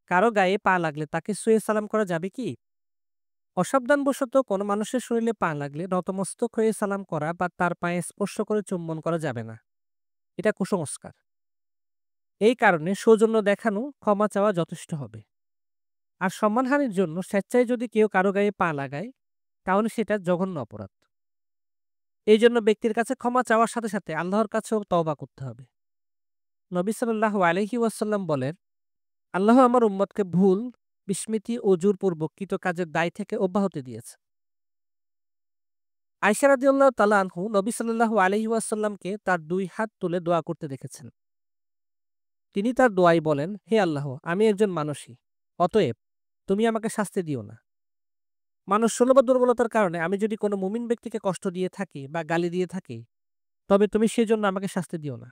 কারো গায়ে পা লাগলে তাকে ছুঁয়ে সালাম করা যাবে কি? অসাবধানবশত কোনো মানুষের শরীরে পা লাগলে নতমস্তক হয়ে সালাম করা বা তার পায়ে স্পর্শ করে চুম্বন করা যাবে না। এটা কুসংস্কার। এই কারণে সৌজন্য দেখানো, ক্ষমা চাওয়া যথেষ্ট হবে। আর সম্মানহানির জন্য স্বেচ্ছায় যদি কেউ কারো গায়ে পা লাগায়, তাহলে সেটা জঘন্য অপরাধ। এই জন্য ব্যক্তির কাছে ক্ষমা চাওয়ার সাথে সাথে আল্লাহর কাছেও তওবা করতে হবে। নবী সাল্লাল্লাহু আলাইহি ওয়াসাল্লাম বলেন, আল্লাহ আমার উম্মতকে ভুল, বিস্মৃতি ও জোরপূর্বক কৃত কাজের দায় থেকে অব্যাহতি দিয়েছে। আয়েশা রাদিয়াল্লাহু তাআলা আনহু নবী সাল্লাল্লাহু আলাইহি ওয়াসাল্লামকে তার ২ হাত তুলে দোয়া করতে দেখেছেন। তিনি তার দোয়ায় বলেন, হে আল্লাহ, আমি একজন মানুষই। অতএব তুমি আমাকে শাস্তি দিও না। মানুষ শোলো বা দুর্বলতার কারণে আমি যদি কোনো মুমিন ব্যক্তিকে কষ্ট দিয়ে থাকি বা গালি দিয়ে থাকি, তবে তুমি সেজন্য আমাকে শাস্তি দিও না।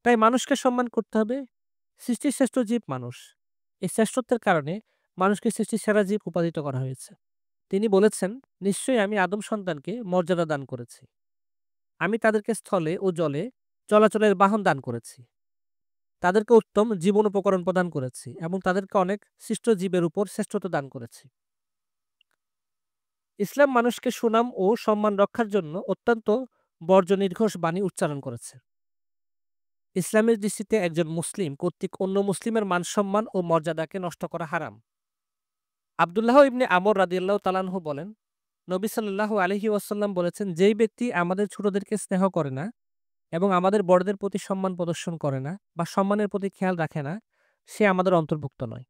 তাই মানুষকে সম্মান করতে হবে। সৃষ্টির শ্রেষ্ঠ জীব মানুষ। এই শ্রেষ্ঠত্বের কারণে মানুষকে সৃষ্টির সেরা জীব উপাধিত করা হয়েছে। তিনি বলেছেন, নিশ্চয়ই আমি আদম সন্তানকে মর্যাদা দান করেছি। আমি তাদেরকে স্থলে ও জলে চলাচলের বাহন দান করেছি। তাদেরকে উত্তম জীবন উপকরণ প্রদান করেছি এবং তাদেরকে অনেক সৃষ্ট জীবের উপর শ্রেষ্ঠত্ব দান করেছি। ইসলাম মানুষকে সুনাম ও সম্মান রক্ষার জন্য অত্যন্ত বর্জনির্ঘোষ বাণী উচ্চারণ করেছে। ইসলামের দৃষ্টিতে একজন মুসলিম কর্তৃক অন্য মুসলিমের মান-সম্মান ও মর্যাদাকে নষ্ট করা হারাম। আব্দুল্লাহ ইবনে আমর রাদিয়াল্লাহু তাআলা আনহু বলেন, নবী সাল্লাল্লাহু আলাইহি ওয়াসাল্লাম বলেছেন, যেই ব্যক্তি আমাদের ছোটদেরকে স্নেহ করে না এবং আমাদের বড়দের প্রতি সম্মান প্রদর্শন করে না বা সম্মানের প্রতি খেয়াল রাখে না, সে আমাদের অন্তর্ভুক্ত নয়।